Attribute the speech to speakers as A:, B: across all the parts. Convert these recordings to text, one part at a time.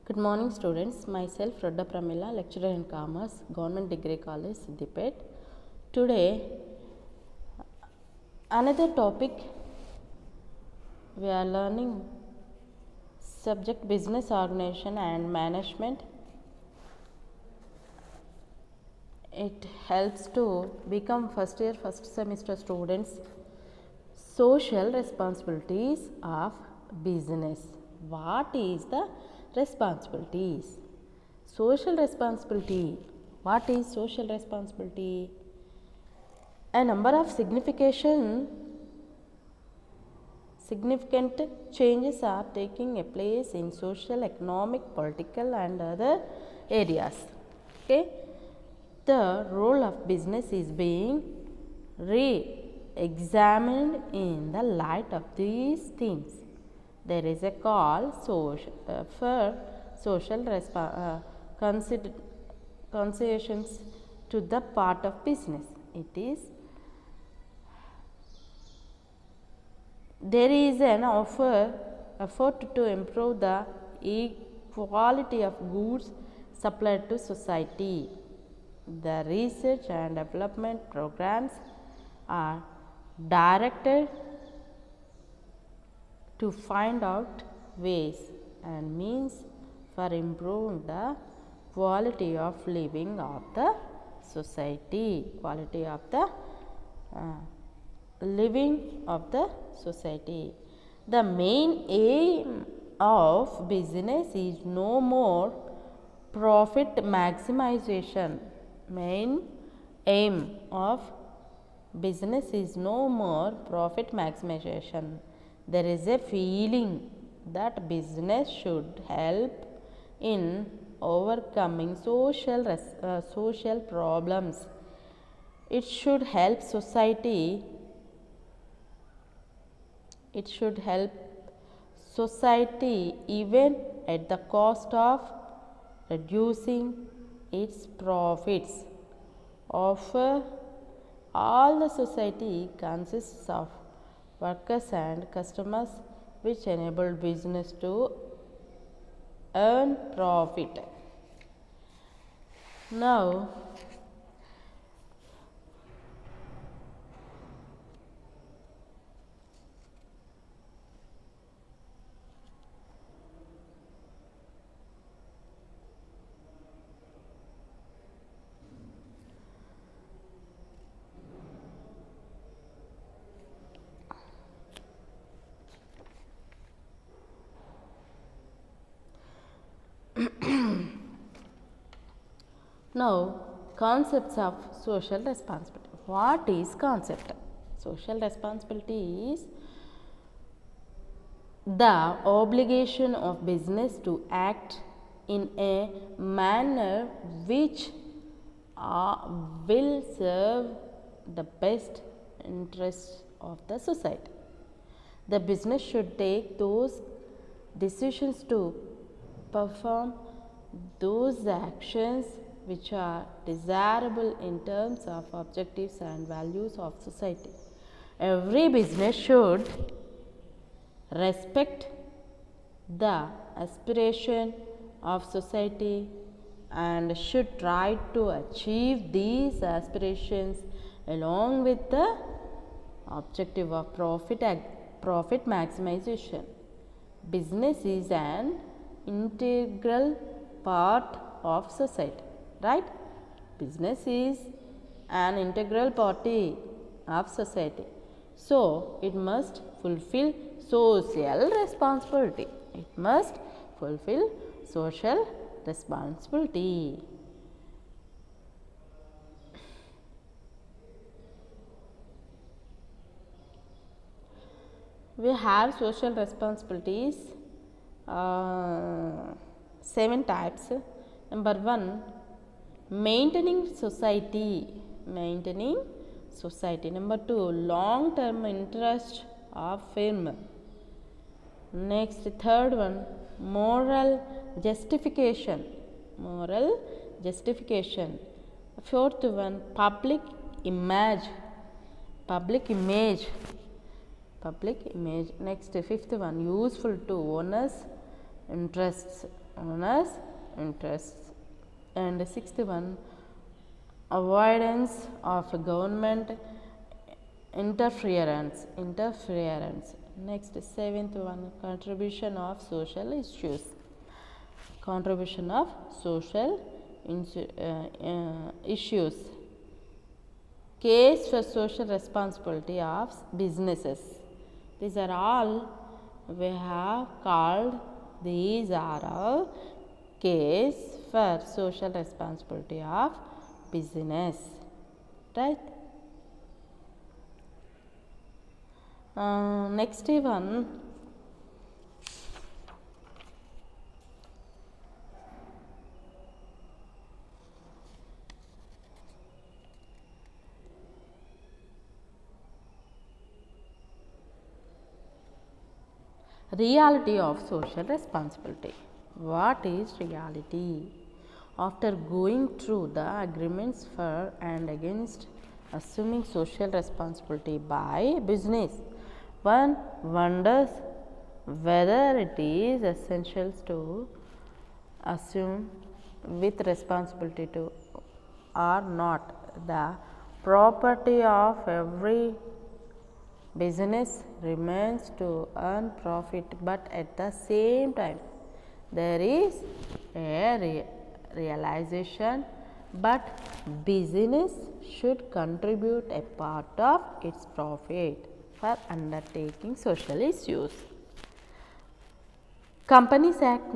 A: Good morning, students. Myself, Radha Pramila, lecturer in Commerce, Government Degree College, Siddipet. Today, another topic we are learning subject business organization and management. It helps to become first year, first semester students. Social responsibilities of business. What is the responsibilities? Social responsibility. What is social responsibility? A number of significant changes are taking a place in social, economic, political and other areas. Okay? The role of business is being re-examined in the light of these themes. There is a call for social considerations to the part of business. There is an effort to improve the equality of goods supplied to society. The research and development programs are directed to find out ways and means for improving the quality of living of the society, quality of the living of the society. The main aim of business is no more profit maximization. Main aim of business is no more profit maximization. There is a feeling that business should help in overcoming social problems. It should help society. It should help society even at the cost of reducing its profits. All the society consists of workers and customers, which enable business to earn profit. Now, concepts of social responsibility. What is concept? Social responsibility is the obligation of business to act in a manner which will serve the best interests of the society. The business should take those decisions to perform those actions which are desirable in terms of objectives and values of society. Every business should respect the aspiration of society and should try to achieve these aspirations along with the objective of profit maximization. Business is an integral part of society, right? Business is an integral party of society. So, it must fulfill social responsibility. It must fulfill social responsibility. We have social responsibilities, 7 types. Number 1, maintaining society. Maintaining society. Number 2, long term interest of firm. Next, third one, moral justification. Moral justification. Fourth one, public image. Public image. Public image. Next, fifth one, useful to owners' interests. known as interests. And sixth one, avoidance of government interference. Next, seventh one, contribution of social issues. Contribution of social issues. Case for social responsibility of businesses. These are all we have called, these are all case for social responsibility of business, right? Next one, reality of social responsibility. What is reality? After going through the agreements for and against assuming social responsibility by business, one wonders whether it is essential to assume with responsibility to or not. The property of every business remains to earn profit, but at the same time there is a realization but business should contribute a part of its profit for undertaking social issues. Companies Act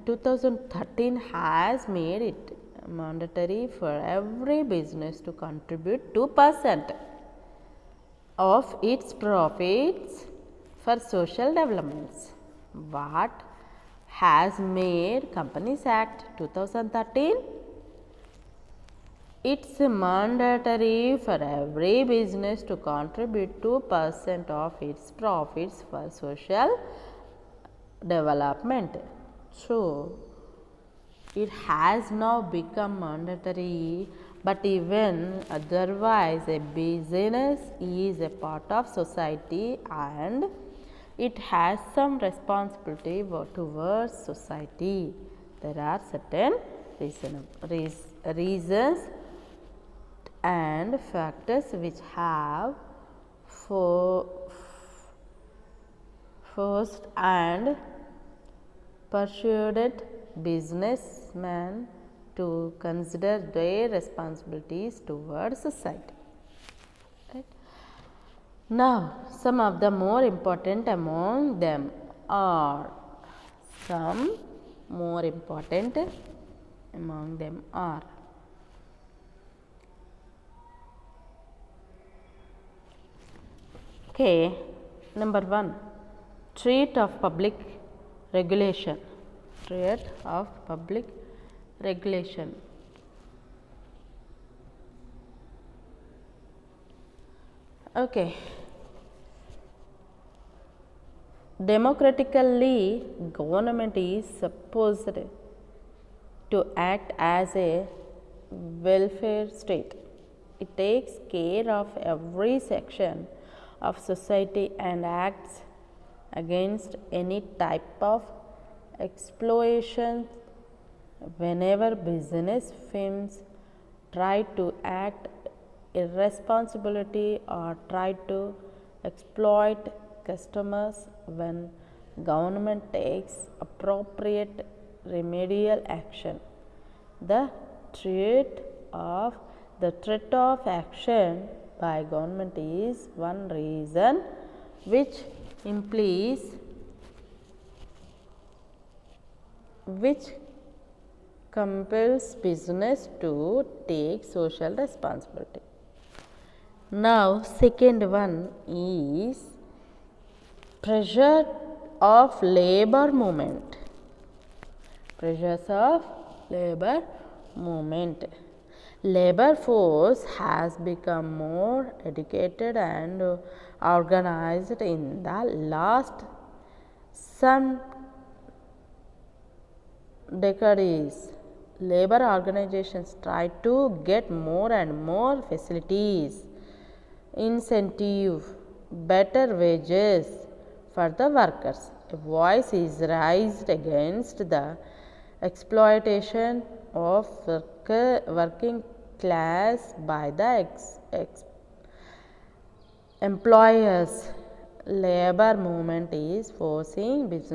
A: 2013 has made it mandatory for every business to contribute 2% of its profits for social developments. What has made Companies Act 2013? It's mandatory for every business to contribute 2% of its profits for social development. So, it has now become mandatory, but even otherwise a business is a part of society and it has some responsibility towards society. There are certain reasons and factors which have forced and persuaded businessmen to consider their responsibilities towards society. Right? Now, some of the more important among them are okay, number one, threat of public regulation. Okay. Democratically, government is supposed to act as a welfare state. It takes care of every section of society and acts against any type of exploitation. Whenever business firms try to act irresponsibility or try to exploit customers, when government takes appropriate remedial action, the threat of action by government is one reason which compels business to take social responsibility. Now, second one is pressure of labor movement. Pressures of labor movement. Labor force has become more educated and organized in the last some decades. Labor organizations try to get more and more facilities, incentive, better wages for the workers. A voice is raised against the exploitation of working class by the employers. Labor movement is forcing business